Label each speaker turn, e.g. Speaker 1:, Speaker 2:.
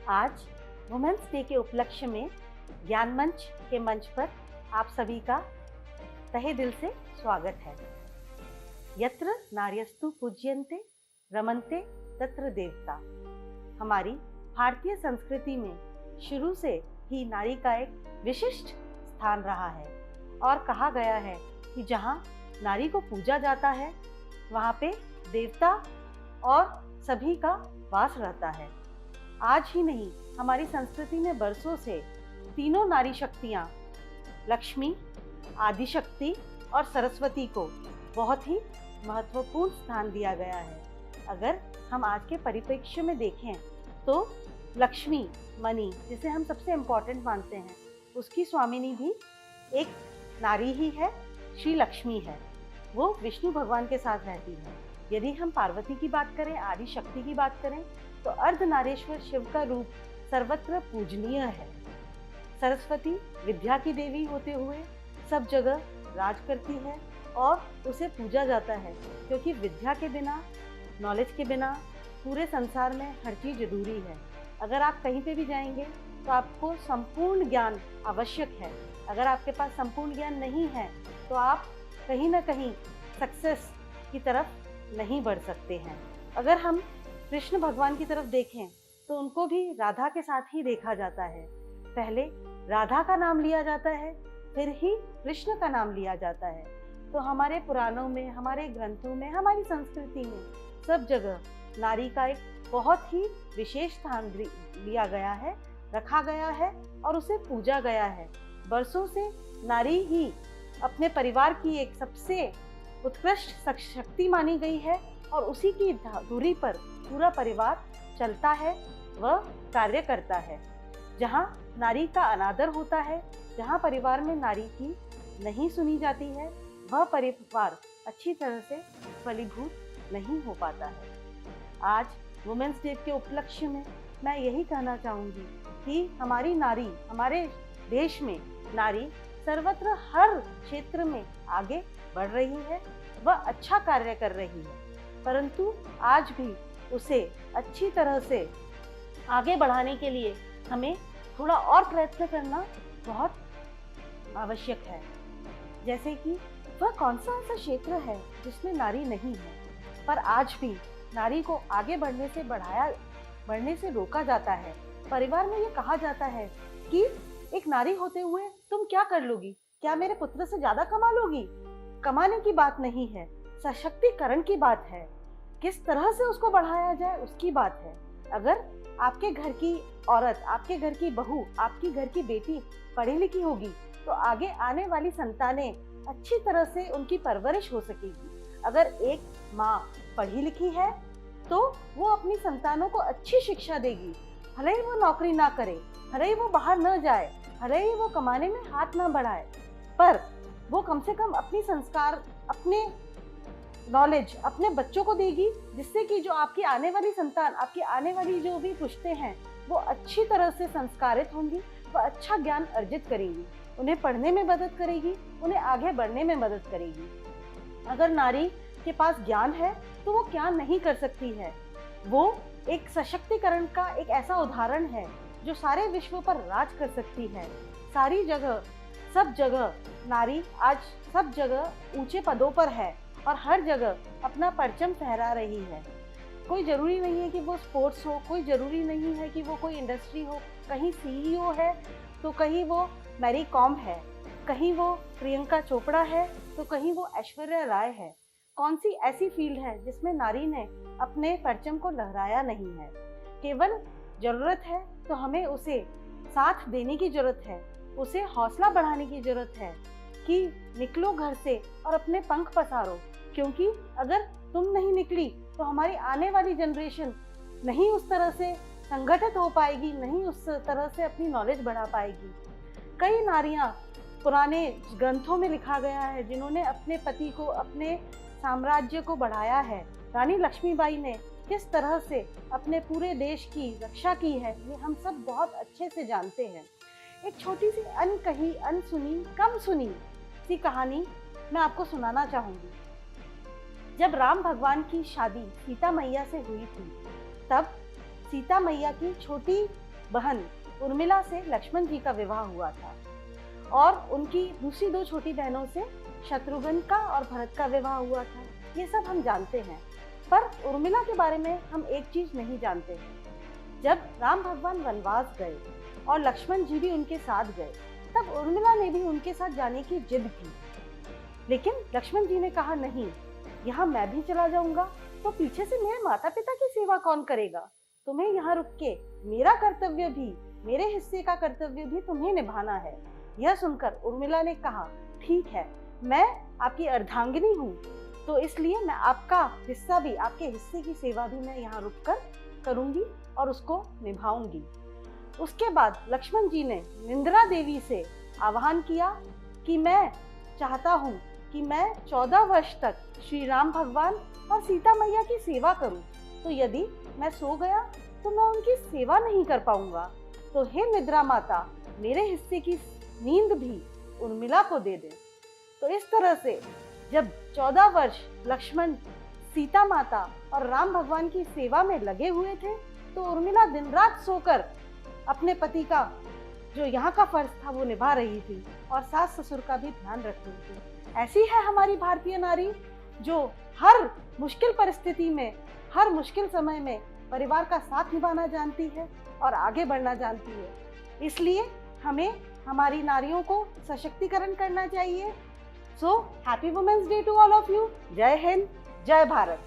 Speaker 1: आज women's day के उपलक्ष्य में ज्ञान मंच के मंच पर आप सभी का तहे दिल से स्वागत है। यत्र नार्यस्तु पूज्यन्ते रमन्ते तत्र देवता। हमारी भारतीय संस्कृति में शुरू से ही नारी का एक विशिष्ट स्थान रहा है और कहा गया है कि जहाँ नारी को पूजा जाता है वहाँ पे देवता और सभी का वास रहता है। आज ही नहीं, हमारी संस्कृति में बरसों से तीनों नारी शक्तियाँ लक्ष्मी, आदिशक्ति और सरस्वती को बहुत ही महत्वपूर्ण स्थान दिया गया है। अगर हम आज के परिप्रेक्ष्य में देखें तो लक्ष्मी मनी, जिसे हम सबसे इम्पोर्टेंट मानते हैं, उसकी स्वामिनी भी एक नारी ही है, श्री लक्ष्मी है। वो विष्णु भगवान के साथ रहती है। यदि हम पार्वती की बात करें, आदि शक्ति की बात करें, तो अर्धनारेश्वर शिव का रूप सर्वत्र पूजनीय है। सरस्वती विद्या की देवी होते हुए सब जगह राज करती है और उसे पूजा जाता है, क्योंकि विद्या के बिना, नॉलेज के बिना पूरे संसार में हर चीज़ जरूरी है। अगर आप कहीं पे भी जाएंगे तो आपको संपूर्ण ज्ञान आवश्यक है। अगर आपके पास संपूर्ण ज्ञान नहीं है तो आप कहीं ना कहीं सक्सेस की तरफ नहीं बढ़ सकते हैं। अगर हम कृष्ण भगवान की तरफ देखें तो उनको भी राधा के साथ ही देखा जाता है। पहले राधा का नाम लिया जाता है, फिर ही कृष्ण का नाम लिया जाता है। तो हमारे पुराणों में, हमारे ग्रंथों में, हमारी संस्कृति में सब जगह नारी का एक बहुत ही विशेष स्थान लिया गया है, रखा गया है और उसे पूजा गया है। बरसों से नारी ही अपने परिवार की एक सबसे उत्कृष्ट शक्ति मानी गई है और उसी की धुरी पर पूरा परिवार चलता है व कार्य करता है। जहाँ नारी का अनादर होता है, जहाँ परिवार में नारी की नहीं सुनी जाती है, वह परिवार अच्छी तरह से फलीभूत नहीं हो पाता है। आज वुमेन्स डे के उपलक्ष्य में मैं यही कहना चाहूँगी कि हमारी नारी, हमारे देश में नारी सर्वत्र हर क्षेत्र में आगे बढ़ रही है, वह अच्छा कार्य कर रही है, परंतु आज भी उसे अच्छी तरह से आगे बढ़ाने के लिए हमें थोड़ा और प्रयत्न करना बहुत आवश्यक है। जैसे कि वह कौन सा ऐसा क्षेत्र है जिसमें नारी नहीं है, पर आज भी नारी को आगे बढ़ने से रोका जाता है। परिवार में ये कहा जाता है कि एक नारी होते हुए तुम क्या कर लोगी, क्या मेरे पुत्र से ज्यादा कमा लोगी। कमाने की बात नहीं है, सशक्तिकरण की बात है। किस तरह से उसको बढ़ाया जाए उसकी बात है। अगर आपके घर की औरत, आपके घर की बहू, आपकी घर की बेटी पढ़ी लिखी होगी तो आगे आने वाली संतानें अच्छी तरह से उनकी परवरिश हो सकेगी। अगर एक माँ पढ़ी लिखी है तो वो अपनी संतानों को अच्छी शिक्षा देगी। भले ही वो नौकरी ना करे, भले ही वो बाहर न जाए, भले ही वो कमाने में हाथ ना बढ़ाए, पर वो कम से कम अपनी संस्कार, अपने नॉलेज अपने बच्चों को देगी, जिससे कि जो आपकी आने वाली संतान, आपकी आने वाली जो भी पुश्तें हैं, वो अच्छी तरह से संस्कारित होंगी, वो अच्छा ज्ञान अर्जित करेंगी, उन्हें पढ़ने में मदद करेगी, उन्हें आगे बढ़ने में मदद करेगी। अगर नारी के पास ज्ञान है तो वो क्या नहीं कर सकती है। वो एक सशक्तिकरण का एक ऐसा उदाहरण है जो सारे विश्व पर राज कर सकती है। सारी जगह, सब जगह नारी आज सब जगह ऊंचे पदों पर है और हर जगह अपना परचम फहरा रही है। कोई ज़रूरी नहीं है कि वो स्पोर्ट्स हो, कोई ज़रूरी नहीं है कि वो कोई इंडस्ट्री हो। कहीं सीईओ है तो कहीं वो मैरी कॉम है, कहीं वो प्रियंका चोपड़ा है तो कहीं वो ऐश्वर्या राय है। कौन सी ऐसी फील्ड है जिसमें नारी ने अपने परचम को लहराया नहीं है। केवल ज़रूरत है तो हमें उसे साथ देने की ज़रूरत है, उसे हौसला बढ़ाने की ज़रूरत है कि निकलो घर से और अपने पंख पसारो। क्योंकि अगर तुम नहीं निकली तो हमारी आने वाली जनरेशन नहीं उस तरह से संगठित हो पाएगी, नहीं उस तरह से अपनी नॉलेज बढ़ा पाएगी। कई नारियां पुराने ग्रंथों में लिखा गया है जिन्होंने अपने पति को, अपने साम्राज्य को बढ़ाया है। रानी लक्ष्मीबाई ने किस तरह से अपने पूरे देश की रक्षा की है, ये हम सब बहुत अच्छे से जानते हैं। एक छोटी सी अनकही, अनसुनी, कम सुनी सी कहानी मैं आपको सुनाना चाहूँगी। जब राम भगवान की शादी सीता मैया से हुई थी, तब सीता मैया की छोटी बहन उर्मिला से लक्ष्मण जी का विवाह हुआ था और उनकी दूसरी 2 छोटी बहनों से शत्रुघ्न का और भरत का विवाह हुआ था। ये सब हम जानते हैं, पर उर्मिला के बारे में हम एक चीज नहीं जानते हैं। जब राम भगवान वनवास गए और लक्ष्मण जी भी उनके साथ गए, तब उर्मिला ने भी उनके साथ जाने की जिद की, लेकिन लक्ष्मण जी ने कहा नहीं, यहाँ मैं भी चला जाऊंगा तो पीछे से मेरे माता पिता की सेवा कौन करेगा? तुम्हें यहाँ रुक के मेरा कर्तव्य भी, मेरे हिस्से का कर्तव्य भी तुम्हें निभाना है। यह सुनकर उर्मिला ने कहा, ठीक है, मैं आपकी अर्धांगिनी हूँ, तो इसलिए मैं आपका हिस्सा भी, आपके हिस्से की सेवा भी मैं यहाँ रुककर करूंगी और उसको निभाऊंगी। उसके बाद लक्ष्मण जी ने निंद्रा देवी से आह्वान किया कि मैं चाहता हूँ कि मैं 14 वर्ष तक श्री राम भगवान और सीता मैया की सेवा करूं, तो यदि मैं सो गया तो मैं उनकी सेवा नहीं कर पाऊंगा, तो हे निद्रा माता, मेरे हिस्से की नींद भी उर्मिला को दे दे। तो इस तरह से जब 14 वर्ष लक्ष्मण सीता माता और राम भगवान की सेवा में लगे हुए थे, तो उर्मिला दिन रात सोकर अपने पति का जो यहाँ का फर्ज था वो निभा रही थी और सास ससुर का भी ध्यान रख रही थी। ऐसी है हमारी भारतीय नारी, जो हर मुश्किल परिस्थिति में, हर मुश्किल समय में परिवार का साथ निभाना जानती है और आगे बढ़ना जानती है। इसलिए हमें हमारी नारियों को सशक्तिकरण करना चाहिए। So happy women's day to all of you. जय हिंद, जय भारत।